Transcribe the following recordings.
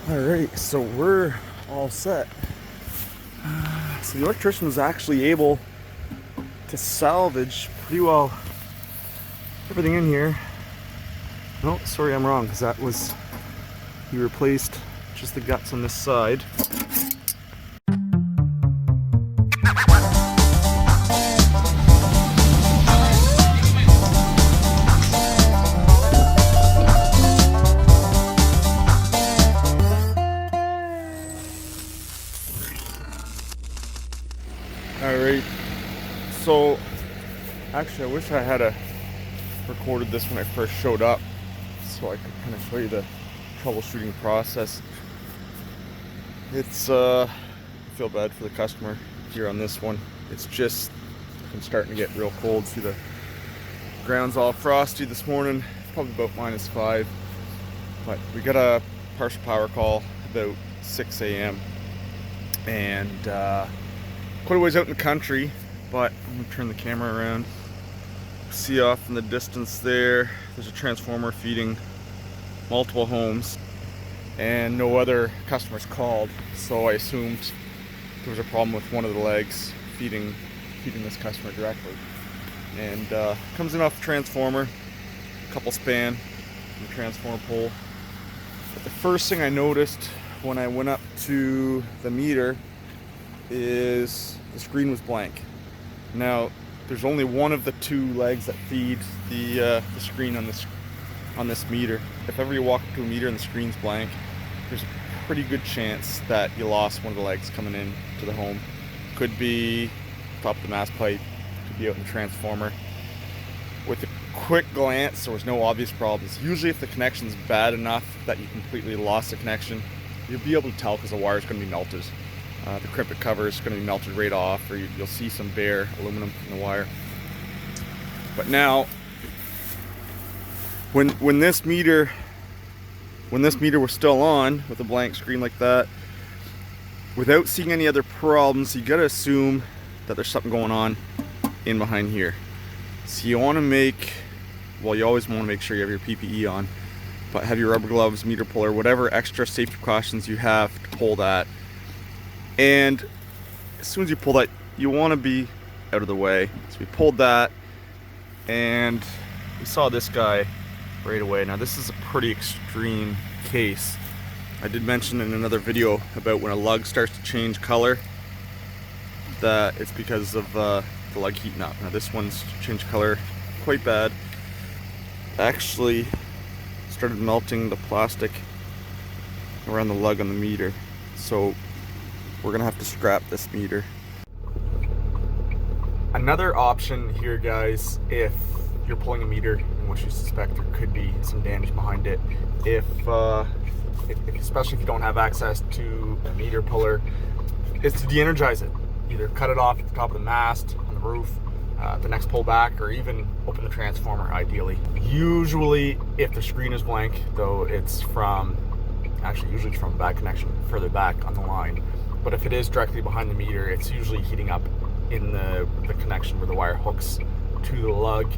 Alright, so we're all set. So the electrician was actually able to salvage pretty well everything in here. No, sorry, I'm wrong, because that was, he replaced just the guts on this side. Alright, so actually I wish I had recorded this when I first showed up so I could kind of show you the troubleshooting process. It's, I feel bad for the customer here on this one. It's just, I'm starting to get real cold. See, the ground's all frosty this morning, probably about -5. But we got a partial power call about 6 a.m. and quite a ways out in the country, but I'm gonna turn the camera around. See off in the distance there's a transformer feeding multiple homes, and no other customers called, so I assumed there was a problem with one of the legs feeding this customer directly. And comes in off the transformer, a couple span from the transformer pole. But the first thing I noticed when I went up to the meter is the screen was blank. Now there's only one of the two legs that feed the screen on this meter. If ever you walk up to a meter and the screen's blank, there's a pretty good chance that you lost one of the legs coming in to the home. Could be top of the mast pipe, could be out in the transformer. With a quick glance, there was no obvious problems. Usually if the connection's bad enough that you completely lost the connection, you'll be able to tell because the wire's going to be melted. The crimpet cover is going to be melted right off, or you'll see some bare aluminum in the wire. But now, when this meter was still on with a blank screen like that, without seeing any other problems, you got to assume that there's something going on in behind here. So you want to you always want to make sure you have your PPE on, but have your rubber gloves, meter puller, whatever extra safety precautions you have to pull that. And as soon as you pull that, you want to be out of the way. So we pulled that, and we saw this guy right away. Now this is a pretty extreme case. I did mention in another video about when a lug starts to change color, that it's because of the lug heating up. Now this one's changed color quite bad. Actually started melting the plastic around the lug on the meter. So we're gonna have to scrap this meter. Another option here, guys, if you're pulling a meter in which you suspect there could be some damage behind it, especially if you don't have access to a meter puller, is to de-energize it. Either cut it off at the top of the mast, on the roof, the next pull back, or even open the transformer ideally. Usually, if the screen is blank, though it's usually it's from a bad connection further back on the line. But if it is directly behind the meter, it's usually heating up in the connection where the wire hooks to the lug.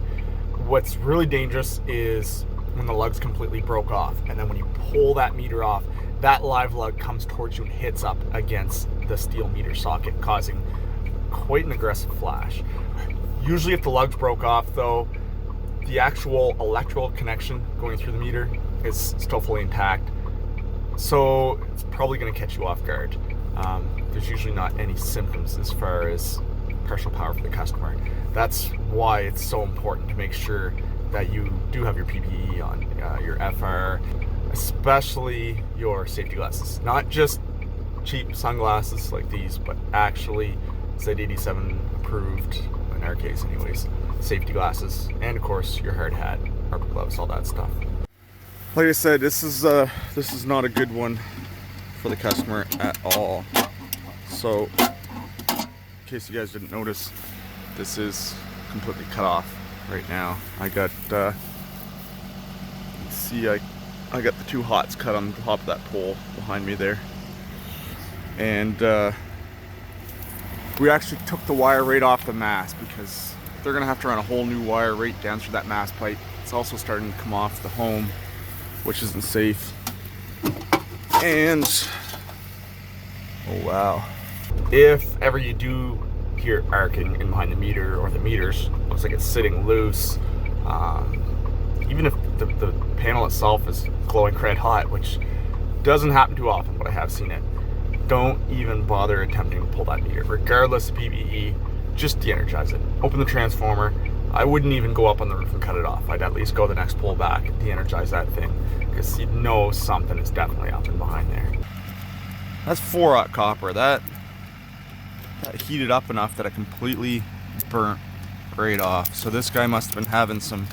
What's really dangerous is when the lug's completely broke off, and then when you pull that meter off, that live lug comes towards you and hits up against the steel meter socket, causing quite an aggressive flash. Usually if the lug's broke off, though, the actual electrical connection going through the meter is still fully intact, so it's probably going to catch you off guard. There's usually not any symptoms as far as partial power for the customer. That's why it's so important to make sure that you do have your PPE on, your FR, especially your safety glasses. Not just cheap sunglasses like these, but actually Z87 approved, in our case anyways, safety glasses, and of course your hard hat, rubber gloves, all that stuff. Like I said, this is not a good one for the customer at all. So, in case you guys didn't notice, this is completely cut off right now. I got, see, I got the two hots cut on the top of that pole behind me there, and we actually took the wire right off the mast because they're gonna have to run a whole new wire right down through that mast pipe. It's also starting to come off the home, which isn't safe. And oh wow, if ever you do hear arcing in behind the meter, or the meters looks like it's sitting loose, even if the panel itself is glowing red hot, which doesn't happen too often, but I have seen it, don't even bother attempting to pull that meter, regardless of PVE. Just de-energize it, open the transformer. I wouldn't even go up on the roof and cut it off. I'd at least go the next pole back, de-energize that thing, because you know something is definitely up and behind there. That's 4-aught copper. That heated up enough that it completely burnt right off. So this guy must have been having some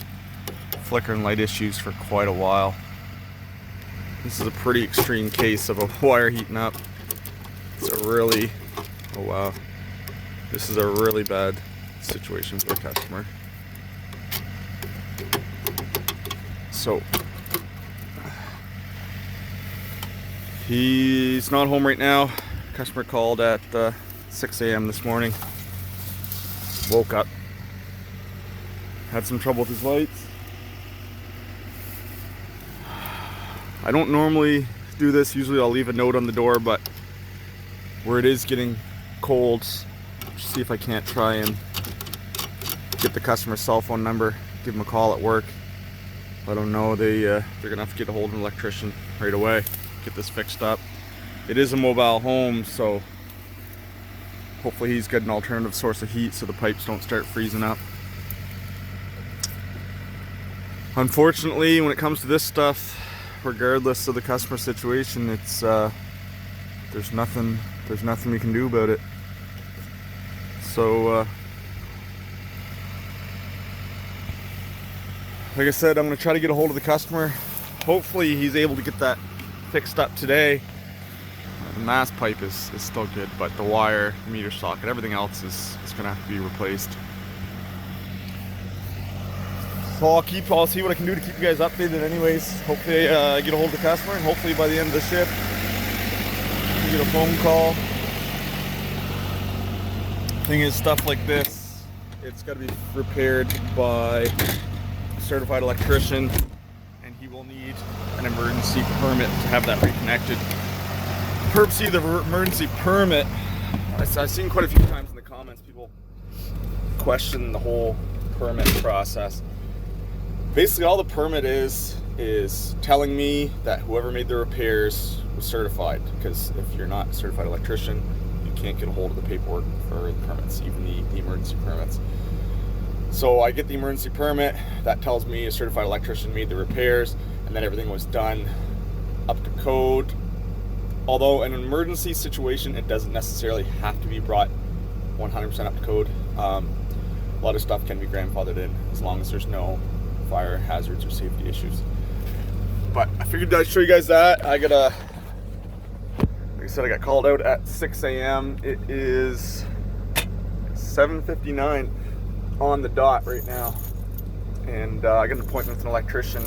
flicker and light issues for quite a while. This is a pretty extreme case of a wire heating up. It's a really, oh wow, this is a really bad situation for the customer. So he's not home right now. Customer called at 6 a.m. this morning. Woke up, had some trouble with his lights. I don't normally do this. Usually I'll leave a note on the door, but where it is getting cold, see if I can't try and get the customer's cell phone number, give them a call at work, let them know they're gonna have to get a hold of an electrician right away, get this fixed up. It is a mobile home, so hopefully he's got an alternative source of heat so the pipes don't start freezing up. Unfortunately, when it comes to this stuff, regardless of the customer situation, it's there's nothing we can do about it. So like I said, I'm going to try to get a hold of the customer. Hopefully he's able to get that fixed up today. The mass pipe is still good, but the wire, the meter socket, everything else is going to have to be replaced. So I'll see what I can do to keep you guys updated anyways. Hopefully I get a hold of the customer, and hopefully by the end of the shift you get a phone call. Thing is, stuff like this, it's got to be repaired by a certified electrician, and he will need an emergency permit to have that reconnected. The purpose of the emergency permit, I've seen quite a few times in the comments people question the whole permit process. Basically all the permit is telling me that whoever made the repairs was certified, because if you're not a certified electrician, you can't get a hold of the paperwork for the permits, even the emergency permits. So I get the emergency permit that tells me a certified electrician made the repairs and that everything was done up to code. Although in an emergency situation, it doesn't necessarily have to be brought 100% up to code. A lot of stuff can be grandfathered in as long as there's no fire hazards or safety issues. But I figured I'd show you guys that. Like I said, I got called out at 6 a.m. It is 7:59 on the dot right now. And I got an appointment with an electrician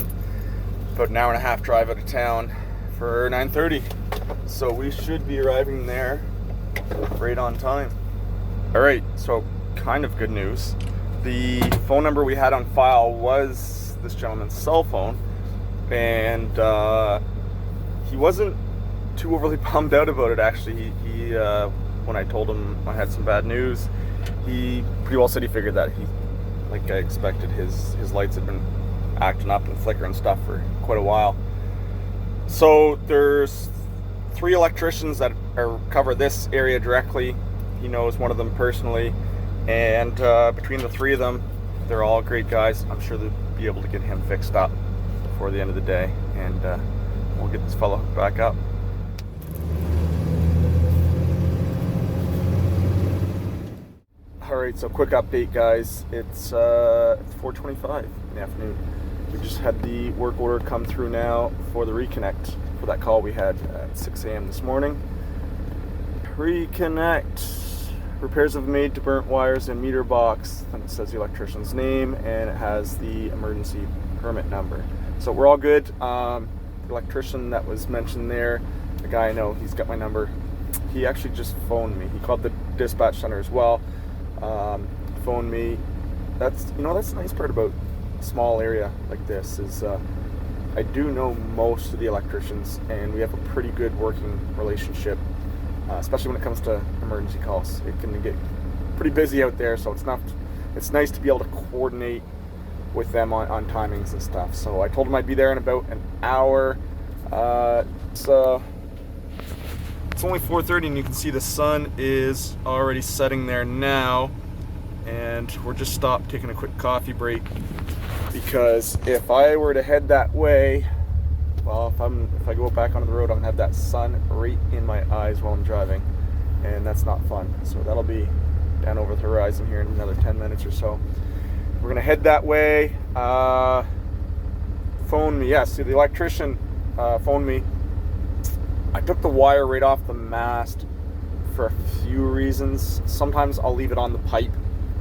about an hour and a half drive out of town for 9:30. So we should be arriving there right on time. All right, so kind of good news. The phone number we had on file was this gentleman's cell phone, and he wasn't too overly bummed out about it. Actually, he when I told him I had some bad news, he pretty well said he figured that. He, like I expected, his lights had been acting up and flickering stuff for quite a while. So there's 3 electricians that cover this area directly. He knows one of them personally, and between the 3 of them, they're all great guys. I'm sure they'll be able to get him fixed up before the end of the day, and we'll get this fellow back up. Alright, so quick update, guys. It's 4:25 in the afternoon. We just had the work order come through now for the reconnect for that call we had at 6 a.m. this morning. Reconnect. Repairs have been made to burnt wires and meter box. Then it says the electrician's name, and it has the emergency permit number. So we're all good. The electrician that was mentioned there, the guy I know, he's got my number. He actually just phoned me. He called the dispatch center as well. Phoned me. That's the nice part about a small area like this is I do know most of the electricians, and we have a pretty good working relationship, especially when it comes to emergency calls. It can get pretty busy out there, so it's nice to be able to coordinate with them on timings and stuff. So I told them I'd be there in about an hour. It's only 4:30, and you can see the sun is already setting there now, and we're just stopped taking a quick coffee break, because if I were to head that way, well, if I go back onto the road, I'm gonna have that sun right in my eyes while I'm driving, and that's not fun. So that'll be down over the horizon here in another 10 minutes or so. We're gonna head that way. Phone me. Yeah, see, the electrician phoned me. I took the wire right off the mast for a few reasons. Sometimes I'll leave it on the pipe,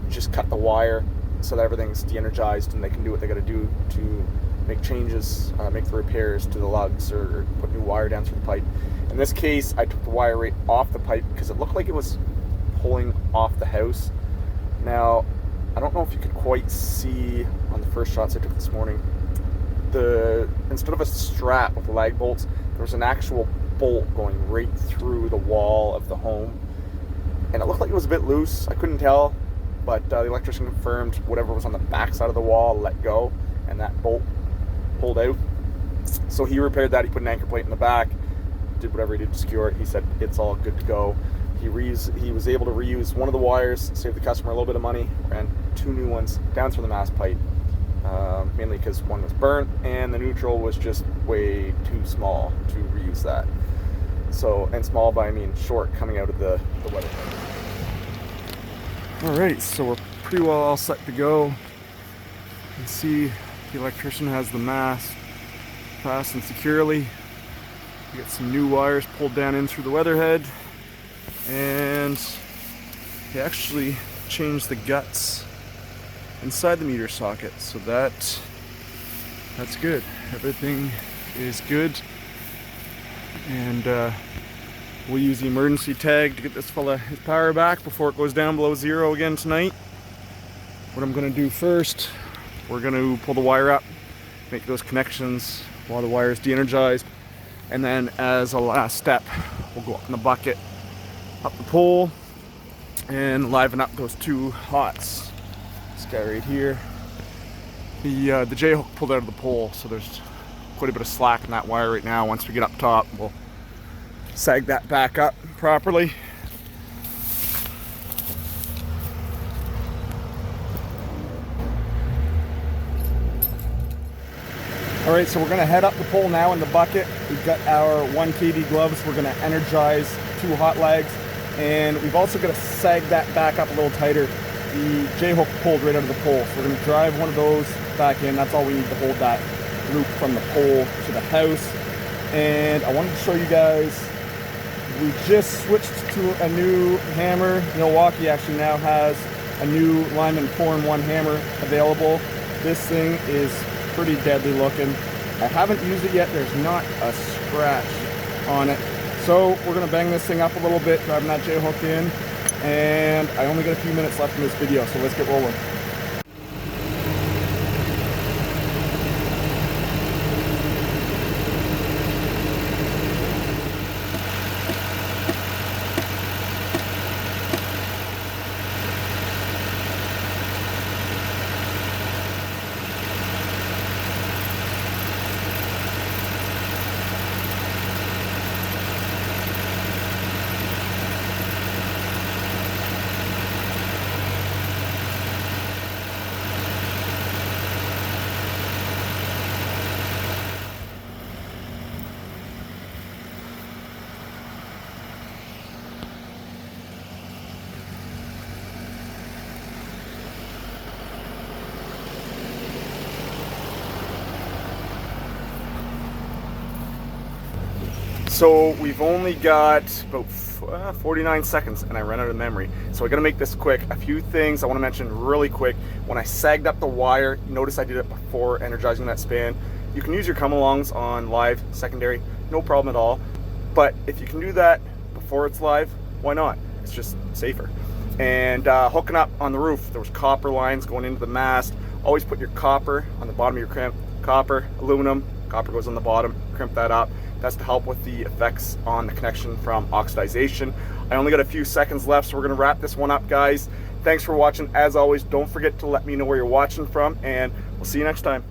just cut the wire so that everything's de-energized and they can do what they gotta do to make changes, make the repairs to the lugs, or put new wire down through the pipe. In this case, I took the wire right off the pipe because it looked like it was pulling off the house. Now, I don't know if you could quite see on the first shots I took this morning, instead of a strap with lag bolts, there was an actual bolt going right through the wall of the home, and it looked like it was a bit loose. I couldn't tell, but the electrician confirmed whatever was on the back side of the wall let go, and that bolt pulled out. So he repaired that. He put an anchor plate in the back, did whatever he did to secure it. He said it's all good to go. He was able to reuse one of the wires, save the customer a little bit of money, ran 2 new ones down through the mast pipe, mainly because one was burnt and the neutral was just way too small to reuse that. So, and small by I mean short, coming out of the weather pipe. Alright, so we're pretty well all set to go. You can see the electrician has the mast fastened securely. We got some new wires pulled down in through the weatherhead, and he actually changed the guts inside the meter socket, so that's good. Everything is good, and we'll use the emergency tag to get this fella his power back before it goes down below 0 again tonight. What I'm going to do first, we're going to pull the wire up, make those connections while the wire is de-energized, and then as a last step, we'll go up in the bucket, up the pole, and liven up those 2 hots. This guy right here, the J-hook pulled out of the pole, so there's quite a bit of slack in that wire right now. Once we get up top, we'll sag that back up properly. Alright, so we're going to head up the pole now in the bucket. We've got our 1 kV gloves. We're going to energize 2 hot legs, and we've also got to sag that back up a little tighter. The J-hook pulled right out of the pole, so we're going to drive one of those back in. That's all we need to hold that loop from the pole to the house. And I wanted to show you guys, we just switched to a new hammer. Milwaukee actually now has a new Lineman 4-in-1 hammer available. This thing is pretty deadly looking. I haven't used it yet. There's not a scratch on it. So we're going to bang this thing up a little bit, driving that J-hook in. And I only got a few minutes left in this video, so let's get rolling. So we've only got about 49 seconds and I ran out of memory. So I gotta make this quick. A few things I wanna mention really quick. When I sagged up the wire, notice I did it before energizing that span. You can use your come-alongs on live secondary, no problem at all. But if you can do that before it's live, why not? It's just safer. And hooking up on the roof, there was copper lines going into the mast. Always put your copper on the bottom of your crimp. Copper, aluminum, Copper goes on the bottom, crimp that up. That's to help with the effects on the connection from oxidization. I only got a few seconds left, so we're gonna wrap this one up, guys. Thanks for watching. As always, don't forget to let me know where you're watching from, and we'll see you next time.